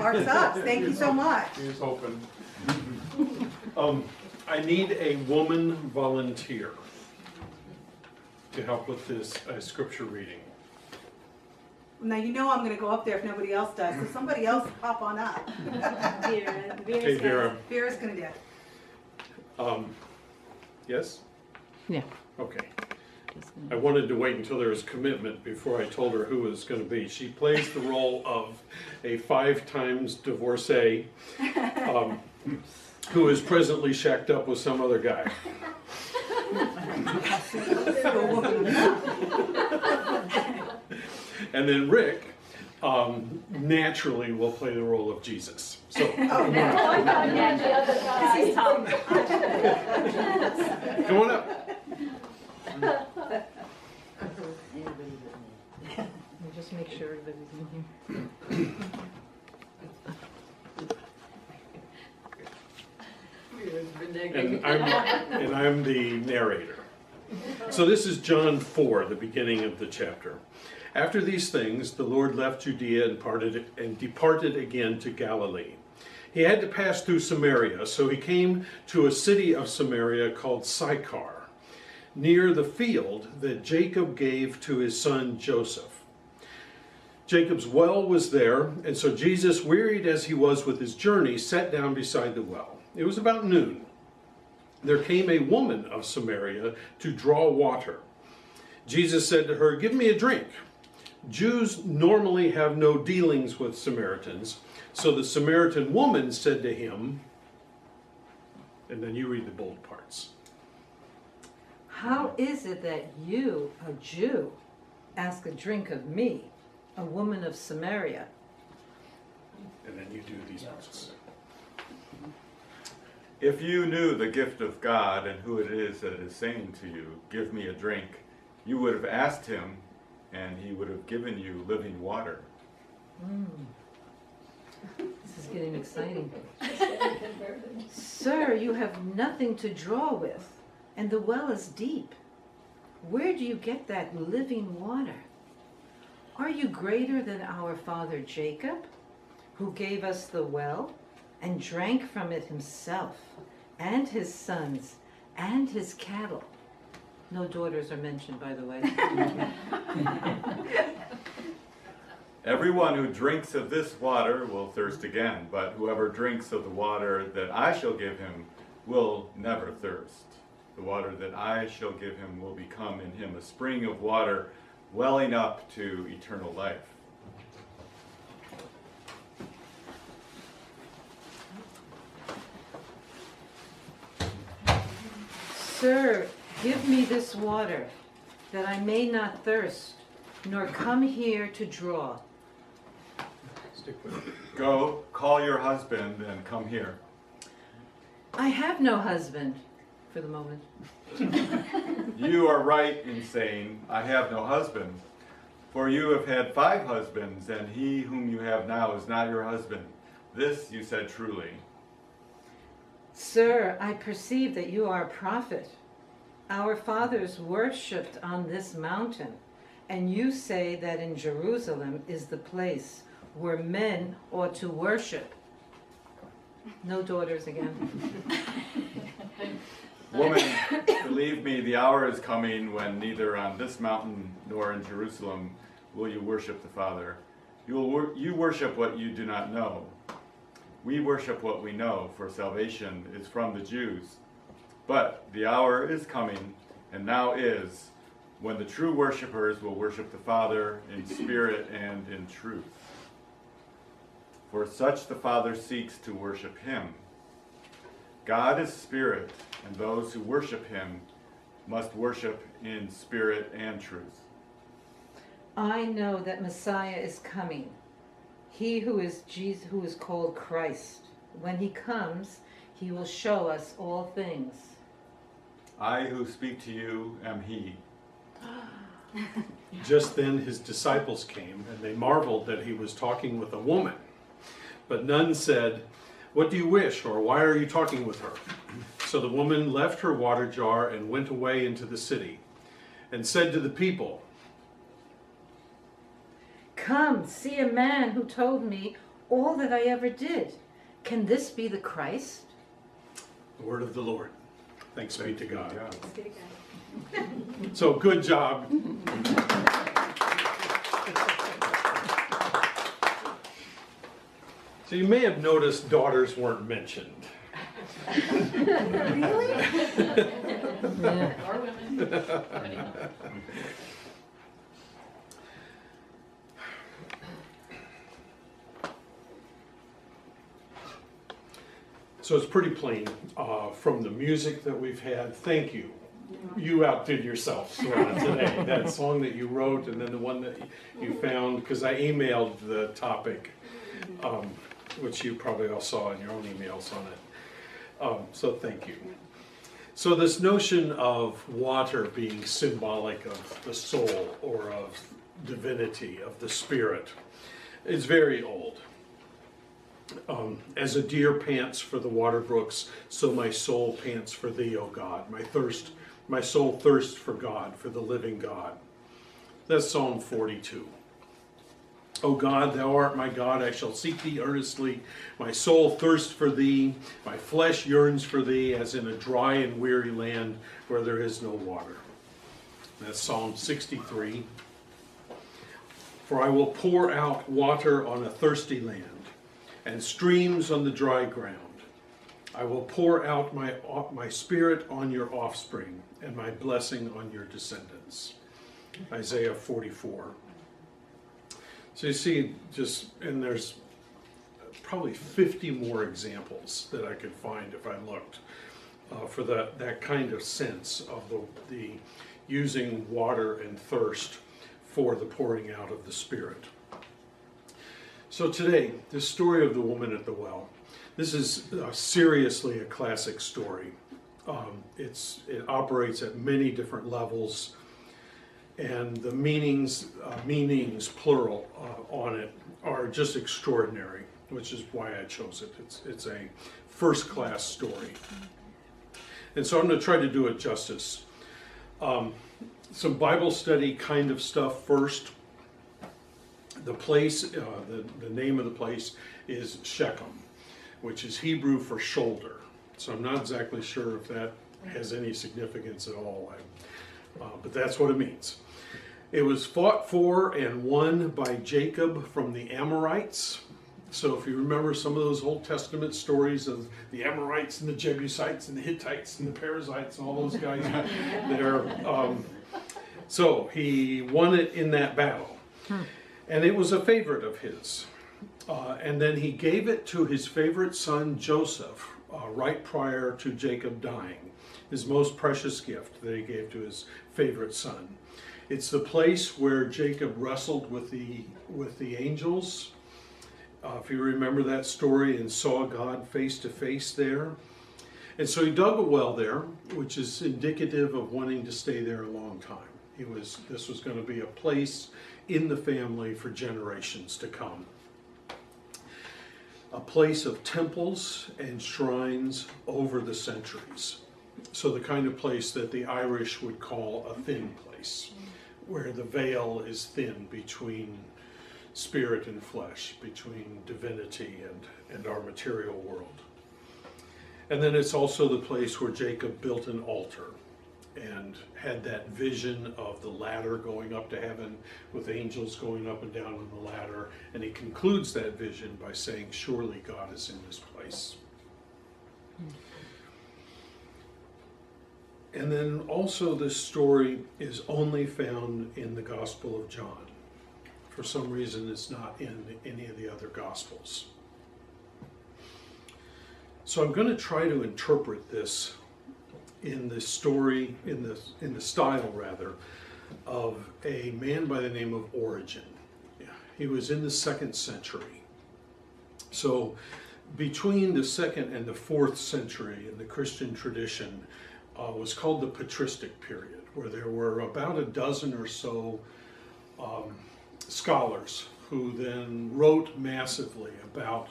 Art Suggs, thank you so much. Here's hoping. I need a woman volunteer to help with this scripture reading. Now you know I'm going to go up there if nobody else does, so somebody else hop on up. Okay, Vera. Vera's going to do it. Yes? Yeah. Okay. I wanted to wait until there was commitment before I told her who it was going to be. She plays the role of a 5 times divorcee who is presently shacked up with some other guy. And then Rick naturally will play the role of Jesus. So, come on up. Just make sure everybody's in here. And I'm the narrator. So this is John 4, the beginning of the chapter. After these things, the Lord left Judea and departed again to Galilee. He had to pass through Samaria, so he came to a city of Samaria called Sychar, near the field that Jacob gave to his son Joseph. Jacob's well was there, and so Jesus, wearied as he was with his journey, sat down beside the well. It was about noon. There came a woman of Samaria to draw water. Jesus said to her, "Give me a drink." Jews normally have no dealings with Samaritans, so the Samaritan woman said to him, and then you read the bold parts. How is it that you, a Jew, ask a drink of me, a woman of Samaria? And then you do these parts. If you knew the gift of God and who it is that is saying to you, "Give me a drink," you would have asked him, and he would have given you living water. This is getting exciting. Sir, you have nothing to draw with, and the well is deep. Where do you get that living water? Are you greater than our father Jacob, who gave us the well and drank from it himself, and his sons, and his cattle? No daughters are mentioned, by the way. Everyone who drinks of this water will thirst again, but whoever drinks of the water that I shall give him will never thirst. The water that I shall give him will become in him a spring of water welling up to eternal life. Sir, give me this water, that I may not thirst, nor come here to draw. Stick with it. Go, call your husband and come here. I have no husband, for the moment. You are right in saying, "I have no husband," for you have had 5 husbands, and he whom you have now is not your husband. This you said truly. Sir, I perceive that you are a prophet. Our fathers worshipped on this mountain, and you say that in Jerusalem is the place where men ought to worship. No daughters again. Woman, believe me, the hour is coming when neither on this mountain nor in Jerusalem will you worship the Father. You worship what you do not know. We worship what we know, for salvation is from the Jews. But the hour is coming, and now is, when the true worshipers will worship the Father in spirit and in truth. For such the Father seeks to worship him. God is spirit, and those who worship him must worship in spirit and truth. I know that Messiah is coming, he who is Jesus, who is called Christ. When he comes, he will show us all things. I who speak to you am he. Just then his disciples came, and they marveled that he was talking with a woman. But none said, "What do you wish?" or "Why are you talking with her?" So the woman left her water jar and went away into the city, and said to the people, Come, see a man who told me all that I ever did. Can this be the Christ? The word of the Lord. Thanks be to God. Yeah. So good job. So you may have noticed daughters weren't mentioned. Really? Or women. So it's pretty plain from the music that we've had. Thank you. You outdid yourself, Serena, today. That song that you wrote and then the one that you found, because I emailed the topic, which you probably all saw in your own emails on it. So thank you. So this notion of water being symbolic of the soul or of divinity, of the spirit, is very old. As a deer pants for the water brooks, so my soul pants for thee, O God. My soul thirsts for God, for the living God. That's Psalm 42. O God, thou art my God, I shall seek thee earnestly. My soul thirsts for thee, my flesh yearns for thee, as in a dry and weary land where there is no water. That's Psalm 63. For I will pour out water on a thirsty land, and streams on the dry ground. I will pour out my spirit on your offspring, and my blessing on your descendants. Isaiah 44. So you see, and there's probably 50 more examples that I could find if I looked for that kind of sense of the using water and thirst for the pouring out of the Spirit. So today, this story of the woman at the well, this is seriously a classic story. It operates at many different levels, and the meanings plural on it are just extraordinary, which is why I chose it. It's a first-class story. And so I'm going to try to do it justice. Some Bible study kind of stuff first. The place, the name of the place is Shechem, which is Hebrew for shoulder. So I'm not exactly sure if that has any significance at all, but that's what it means. It was fought for and won by Jacob from the Amorites. So if you remember some of those Old Testament stories of the Amorites and the Jebusites and the Hittites and the Perizzites and all those guys there. So he won it in that battle. And it was a favorite of his. And then he gave it to his favorite son, Joseph, right prior to Jacob dying. His most precious gift that he gave to his favorite son. It's the place where Jacob wrestled with the angels. If you remember that story, and saw God face to face there. And so he dug a well there, which is indicative of wanting to stay there a long time. This was going to be a place in the family for generations to come. A place of temples and shrines over the centuries. So the kind of place that the Irish would call a thin place, where the veil is thin between spirit and flesh, between divinity and our material world. And then it's also the place where Jacob built an altar and had that vision of the ladder going up to heaven with angels going up and down on the ladder. And he concludes that vision by saying, surely God is in this place. And then also this story is only found in the Gospel of John. For some reason it's not in any of the other Gospels. So I'm going to try to interpret this in the story, in the style rather, of a man by the name of Origen. He was in the 2nd century. So between the 2nd and the 4th century in the Christian tradition was called the patristic period, where there were about a dozen or so scholars who then wrote massively about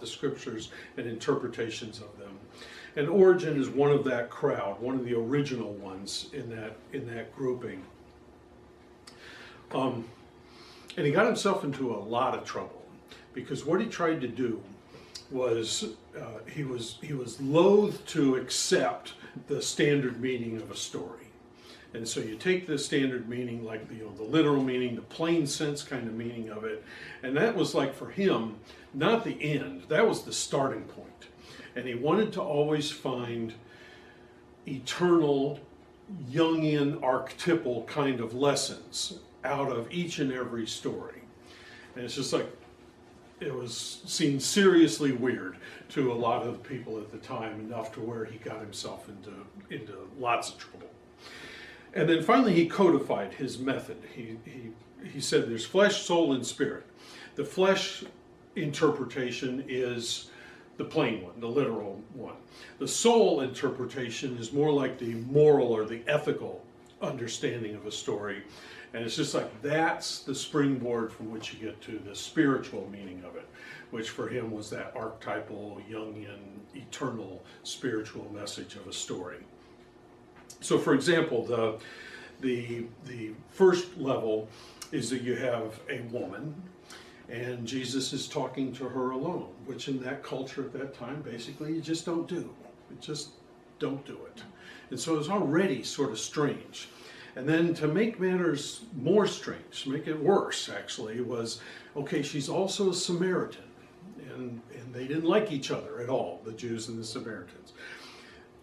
the scriptures and interpretations of them. And Origen is one of that crowd, one of the original ones in that grouping. And he got himself into a lot of trouble because what he tried to do was he was loath to accept the standard meaning of a story. And so you take the standard meaning, like the literal meaning, the plain sense kind of meaning of it, and that was like for him, not the end, that was the starting point. And he wanted to always find eternal, Jungian, archetypal kind of lessons out of each and every story. And it's just like, it seemed seriously weird to a lot of the people at the time, enough to where he got himself into lots of trouble. And then finally he codified his method. He said there's flesh, soul, and spirit. The flesh interpretation is the plain one, the literal one. The soul interpretation is more like the moral or the ethical understanding of a story. And it's just like that's the springboard from which you get to the spiritual meaning of it, which for him was that archetypal, Jungian, eternal spiritual message of a story. So for example, the first level is that you have a woman, and Jesus is talking to her alone, which in that culture at that time, basically, you just don't do. You just don't do it. And so it's already sort of strange. And then to make matters more strange, to make it worse, actually, was, okay, she's also a Samaritan. And they didn't like each other at all, the Jews and the Samaritans.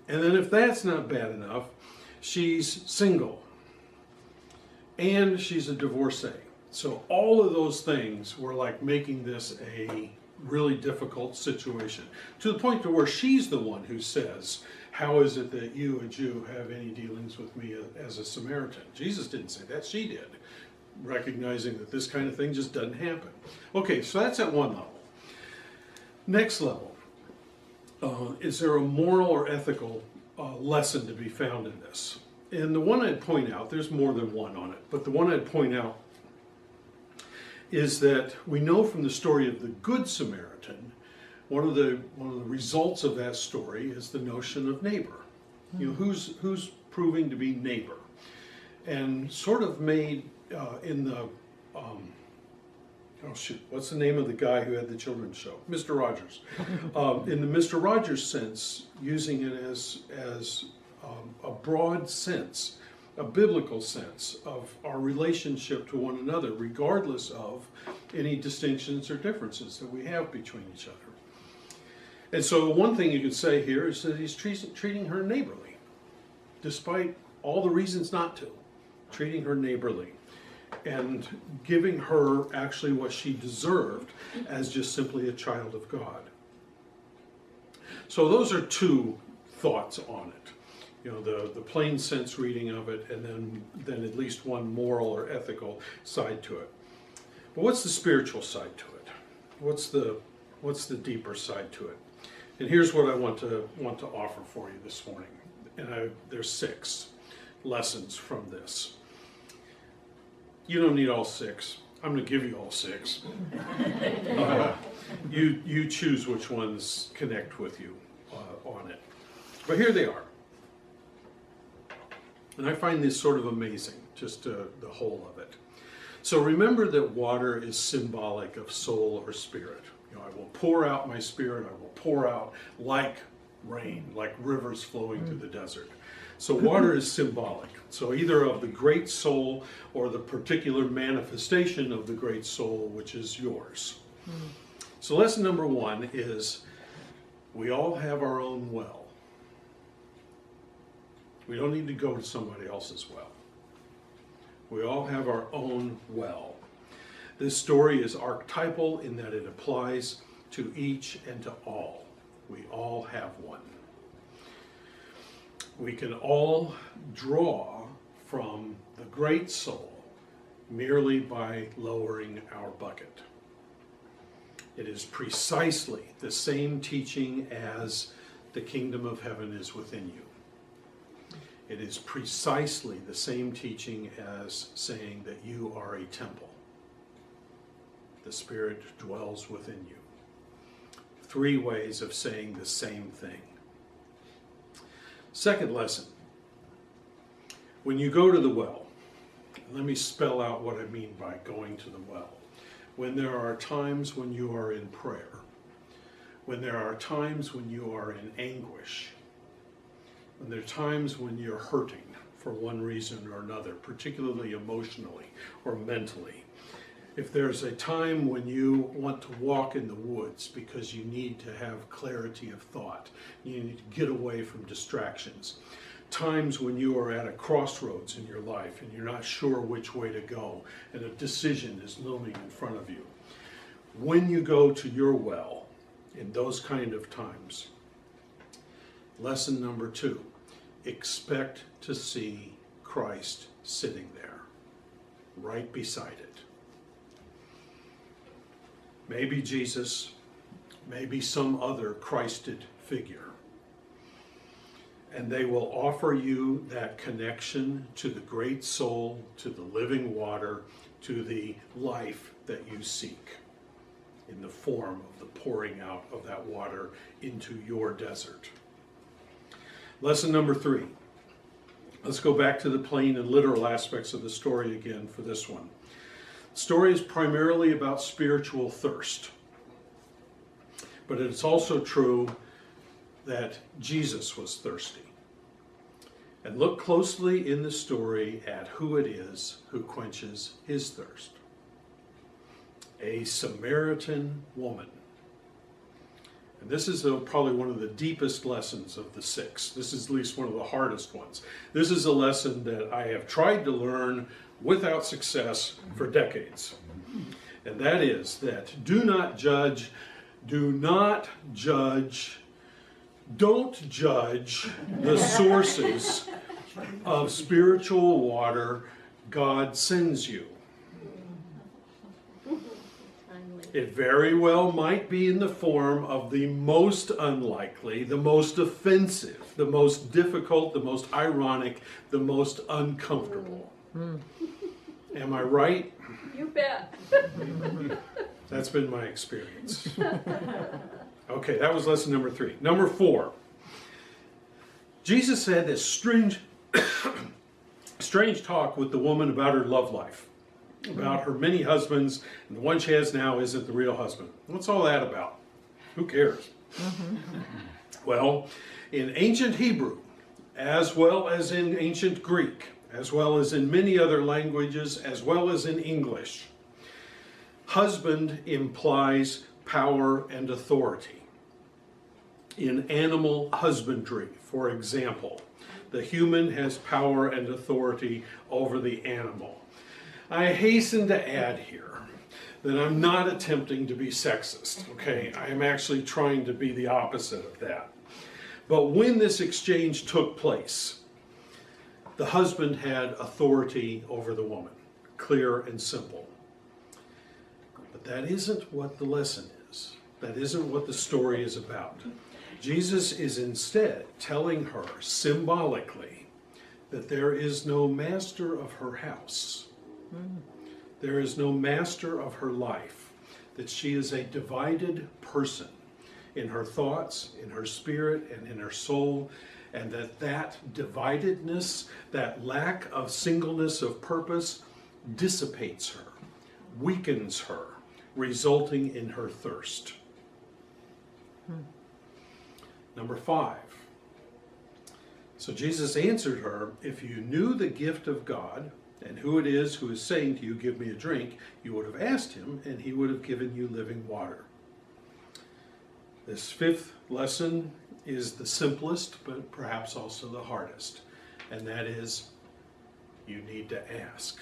And then if that's not bad enough, she's single. And she's a divorcee. So all of those things were like making this a really difficult situation, to the point to where she's the one who says, how is it that you, a Jew, have any dealings with me as a Samaritan? Jesus didn't say that, she did, recognizing that this kind of thing just doesn't happen. Okay, so that's at one level. Next level, is there a moral or ethical lesson to be found in this? And the one I'd point out, there's more than one on it, but the one I'd point out is that we know from the story of the Good Samaritan, one of the results of that story is the notion of neighbor. You know, who's proving to be neighbor, and sort of made in the what's the name of the guy who had the children's show? Mr. Rogers. In the Mr. Rogers sense, using it as a broad sense, a biblical sense of our relationship to one another, regardless of any distinctions or differences that we have between each other. And so one thing you could say here is that he's treating her neighborly, despite all the reasons not to, treating her neighborly and giving her actually what she deserved as just simply a child of God. So those are two thoughts on it. You know, the plain sense reading of it, and then at least one moral or ethical side to it. But what's the spiritual side to it? What's the deeper side to it? And here's what I want to offer for you this morning. And there's 6 lessons from this. You don't need all 6. I'm going to give you all 6. You choose which ones connect with you on it. But here they are. And I find this sort of amazing, just the whole of it. So remember that water is symbolic of soul or spirit. You know, I will pour out my spirit, I will pour out like rain, like rivers flowing through the desert. So water is symbolic. So either of the great soul or the particular manifestation of the great soul, which is yours. So lesson number 1 is we all have our own well. We don't need to go to somebody else's well. We all have our own well. This story is archetypal in that it applies to each and to all. We all have one. We can all draw from the great soul merely by lowering our bucket. It is precisely the same teaching as the kingdom of heaven is within you. It is precisely the same teaching as saying that you are a temple. The Spirit dwells within you. 3 ways of saying the same thing. Second lesson. When you go to the well, let me spell out what I mean by going to the well. when there are times when you are in prayer, when there are times when you are in anguish, when there are times when you're hurting for one reason or another, particularly emotionally or mentally. If there's a time when you want to walk in the woods because you need to have clarity of thought, you need to get away from distractions, times when you are at a crossroads in your life and you're not sure which way to go and a decision is looming in front of you, when you go to your well in those kind of times, lesson number 2, expect to see Christ sitting there, right beside it. Maybe Jesus, maybe some other Christed figure. And they will offer you that connection to the great soul, to the living water, to the life that you seek in the form of the pouring out of that water into your desert. Lesson number 3. Let's go back to the plain and literal aspects of the story again for this one. The story is primarily about spiritual thirst. But it's also true that Jesus was thirsty. And look closely in the story at who it is who quenches his thirst. A Samaritan woman. And this is probably one of the deepest lessons of the 6. This is at least one of the hardest ones. This is a lesson that I have tried to learn without success for decades. And that is that do not judge, don't judge the sources of spiritual water God sends you. It very well might be in the form of the most unlikely, the most offensive, the most difficult, the most ironic, the most uncomfortable. Am I right? You bet. That's been my experience. Okay, that was lesson number 3. Number 4. Jesus had this strange talk with the woman about her love life, about her many husbands, and the one she has now isn't the real husband. What's all that about? Who cares? Well, in ancient Hebrew, as well as in ancient Greek, as well as in many other languages, as well as in English, husband implies power and authority. In animal husbandry, for example, the human has power and authority over the animal. I hasten to add here that I'm not attempting to be sexist, okay? I am actually trying to be the opposite of that. But when this exchange took place, the husband had authority over the woman, clear and simple. But that isn't what the lesson is. That isn't what the story is about. Jesus is instead telling her symbolically that there is no master of her house. There is no master of her life, that she is a divided person in her thoughts, in her spirit, and in her soul, and that dividedness, that lack of singleness of purpose, dissipates her, weakens her, resulting in her thirst. Number 5. So Jesus answered her, if you knew the gift of God, and who it is who is saying to you, give me a drink, you would have asked him, and he would have given you living water. This 5th lesson is the simplest, but perhaps also the hardest. And that is, you need to ask.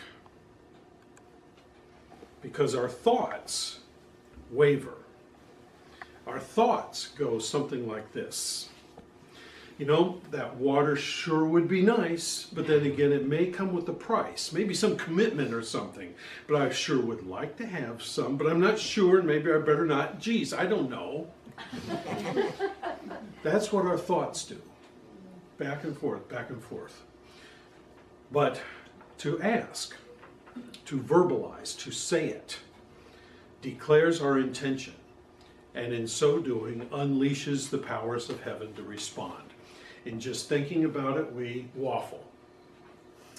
Because our thoughts waver. Our thoughts go something like this. You know, that water sure would be nice, but then again, it may come with a price, maybe some commitment or something. But I sure would like to have some, but I'm not sure, and maybe I better not. Geez, I don't know. That's what our thoughts do. Back and forth, back and forth. But to ask, to verbalize, to say it, declares our intention, and in so doing, unleashes the powers of heaven to respond. In just thinking about it, we waffle.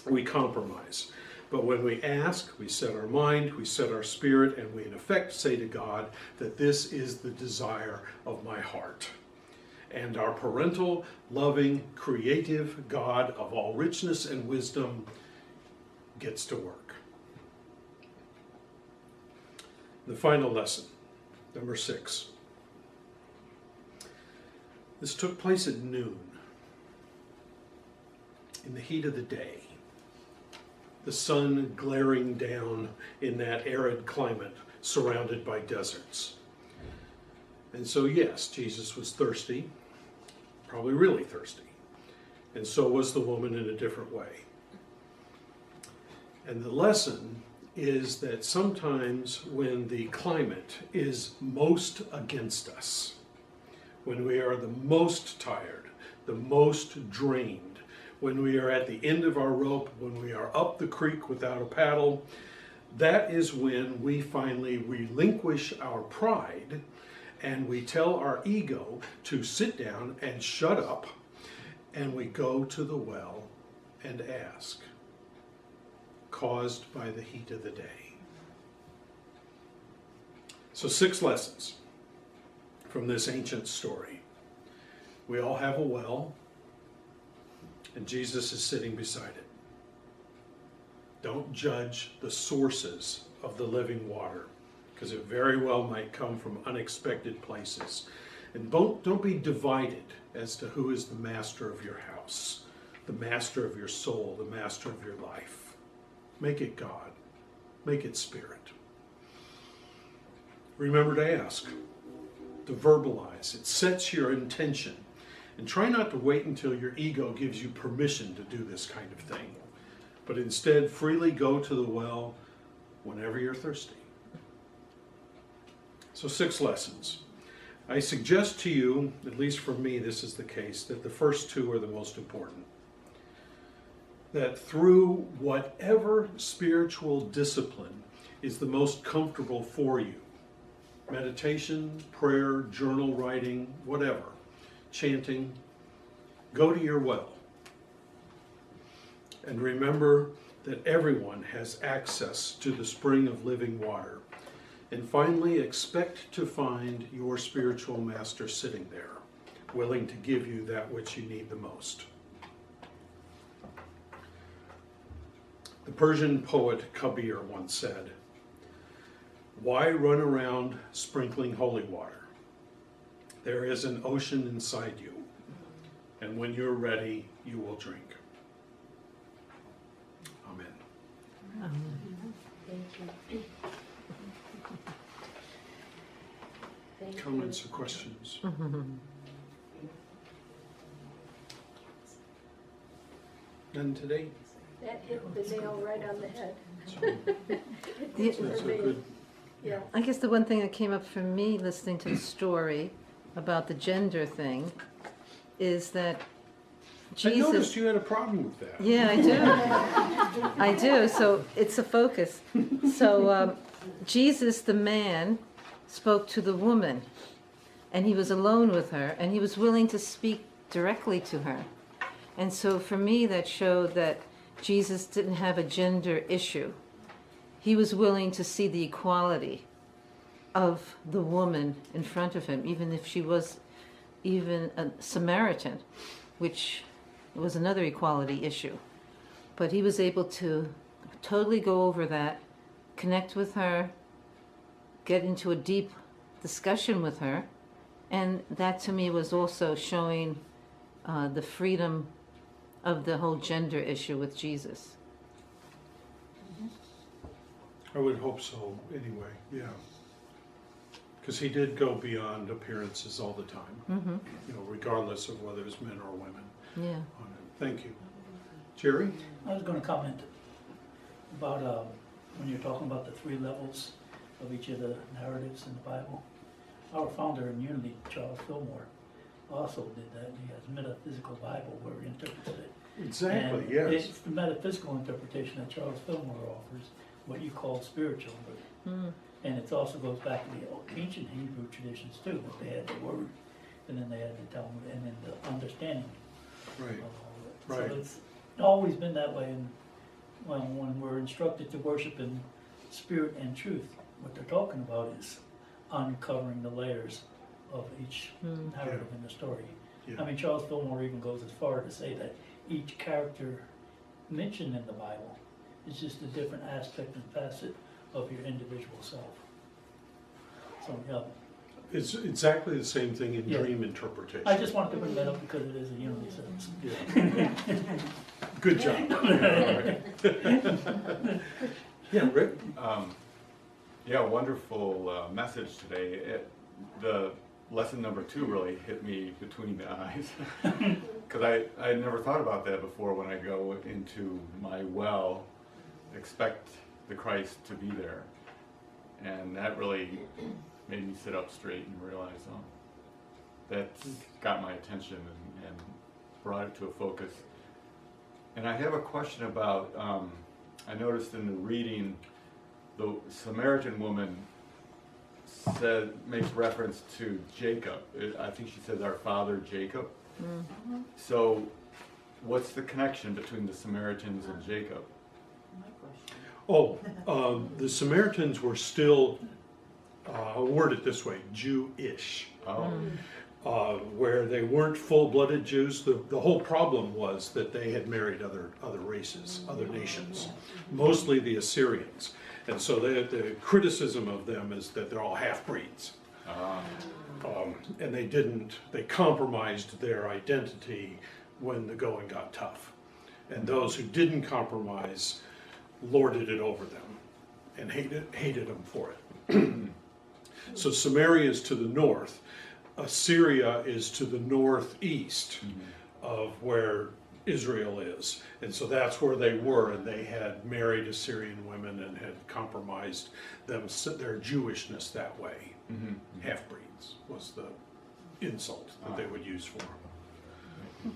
We compromise. But when we ask, we set our mind, we set our spirit, and we in effect say to God that this is the desire of my heart. And our parental, loving, creative God of all richness and wisdom gets to work. The final lesson, number 6. This took place at noon, in the heat of the day. The sun glaring down in that arid climate surrounded by deserts. And so yes, Jesus was thirsty, probably really thirsty. And so was the woman in a different way. And the lesson is that sometimes when the climate is most against us, when we are the most tired, the most drained, when we are at the end of our rope, when we are up the creek without a paddle, that is when we finally relinquish our pride and we tell our ego to sit down and shut up, and we go to the well and ask, caused by the heat of the day. So 6 lessons from this ancient story. We all have a well, and Jesus is sitting beside it. Don't judge the sources of the living water, because it very well might come from unexpected places. And don't be divided as to who is the master of your house, the master of your soul, the master of your life. Make it God. Make it Spirit. Remember to ask, to verbalize. It sets your intention. And try not to wait until your ego gives you permission to do this kind of thing, but instead freely go to the well whenever you're thirsty. So 6 lessons. I suggest to you, at least for me this is the case, that the first 2 are the most important. That through whatever spiritual discipline is the most comfortable for you, meditation, prayer, journal writing, whatever, chanting, go to your well. And remember that everyone has access to the spring of living water. And finally, expect to find your spiritual master sitting there, willing to give you that which you need the most. The Persian poet Kabir once said, "Why run around sprinkling holy water? There is an ocean inside you, and when you're ready, you will drink." Amen. Comments or questions? None today? That hit the nail right on the head. That's a good. Yeah. I guess the one thing that came up for me listening to the story about the gender thing is that I noticed Jesus. you had a problem with that. Yeah, I do. I do. So it's a focus. So Jesus, the man, spoke to the woman, and he was alone with her, and he was willing to speak directly to her. And so for me, that showed that Jesus didn't have a gender issue. He was willing to see the equality of the woman in front of him, even if she was even a Samaritan, which was another equality issue. But he was able to totally go over that, connect with her, get into a deep discussion with her, and that to me was also showing the freedom of the whole gender issue with Jesus. I would hope so anyway, yeah. Because he did go beyond appearances all the time, regardless of whether it's men or women. Yeah. On it. Thank you. Jerry? I was going to comment about when you're talking about the 3 levels of each of the narratives in the Bible. Our founder in Unity, Charles Fillmore, also did that. He has a metaphysical Bible where he interprets it. Exactly, And yes. it's the metaphysical interpretation that Charles Fillmore offers, what you call spiritual. And it also goes back to the ancient Hebrew traditions too, that they had the word, and then they had the Talmud, and then the understanding Right. of all of it. Right. So it's always been that way, and well, when we're instructed to worship in spirit and truth, what they're talking about is uncovering the layers of each narrative in the story. Yeah. I mean, Charles Fillmore even goes as far to say that each character mentioned in the Bible is just a different aspect and facet of your individual self. So, yeah. It's exactly the same thing in Yeah. dream interpretation. I just wanted to bring that up because it is a unity service. Good job. Yeah, Rick? Yeah, wonderful message today. The lesson number 2 really hit me between the eyes. Because I never thought about that before. When I go into my well, expect the Christ to be there. And that really made me sit up straight and realize, oh, that's got my attention and brought it to a focus. And I have a question about, I noticed in the reading, the Samaritan woman makes reference to Jacob. I think she says our father Jacob. Mm-hmm. So what's the connection between the Samaritans and Jacob? Oh, the Samaritans were still, I'll word it this way, Jewish. Oh, Where they weren't full-blooded Jews. The whole problem was that they had married other races, other nations, mostly the Assyrians. And so the criticism of them is that they're all half-breeds. And they compromised their identity when the going got tough. And those who didn't compromise lorded it over them and hated them for it. So Samaria is to the north. Assyria is to the northeast of where Israel is. And so that's where they were, and they had married Assyrian women and had compromised their Jewishness that way. Half-breeds was the insult that they would use for them.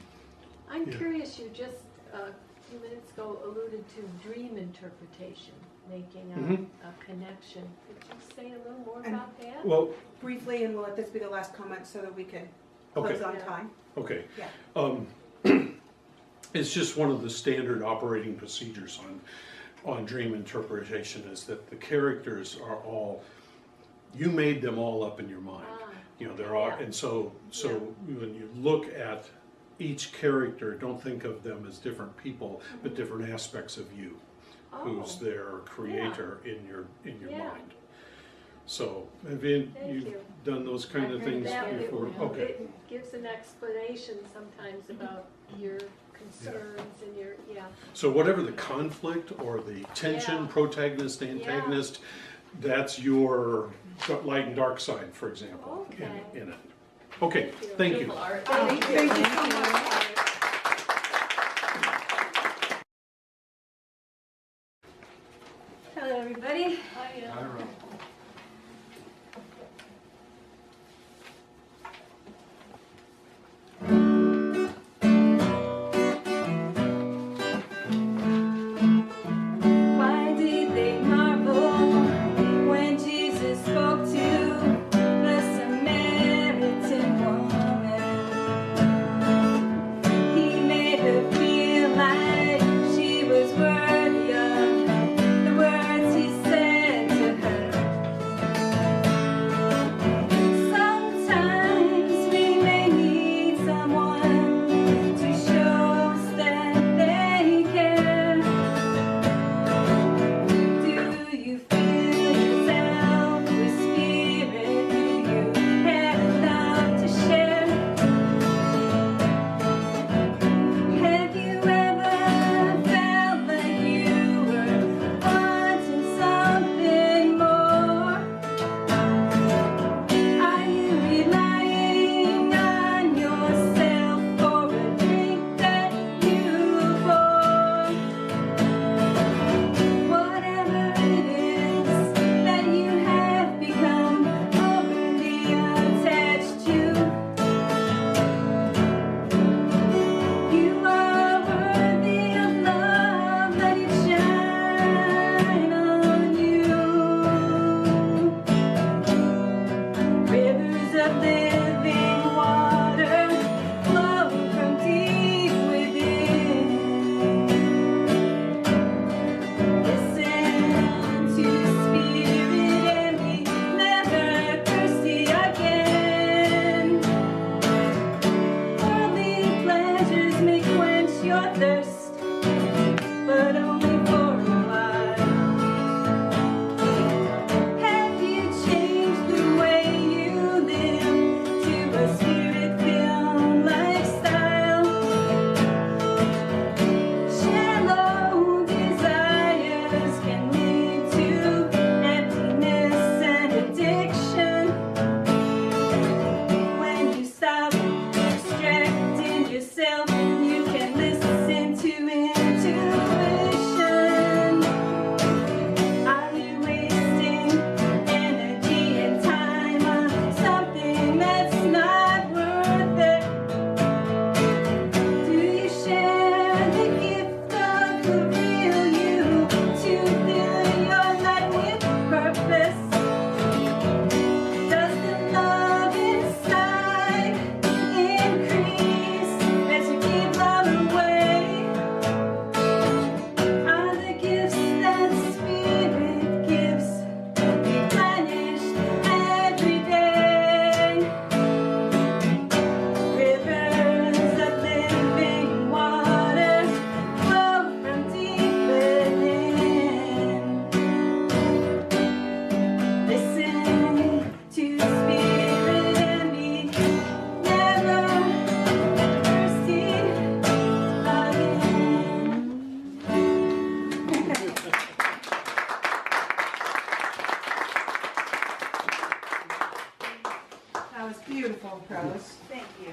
I'm Yeah. curious, you just a few minutes ago alluded to dream interpretation, making a connection. Could you say a little more about that? Well, Briefly, and we'll let this be the last comment so that we can Okay. close on Yeah. time. okay. Yeah. It's just one of the standard operating procedures on dream interpretation is that the characters are all, you made them all up in your mind. You know, they're all, Yeah. and so when you look at each character, don't think of them as different people, but different aspects of you, who's Oh, their creator in your Yeah. mind. So, have you Thank you. done those kind I've of heard things that before? Okay. It gives an explanation sometimes about your concerns and your, So whatever the conflict or the tension, Yeah. protagonist, antagonist, that's your light and dark side, for example, Okay. in it. Okay, thank you. Thank you so much. Hello, everybody. Why did they marvel when Jesus spoke to the Samaritan woman? He made her feel like she was worthy of the words he said to her. Beautiful prose. Thank you.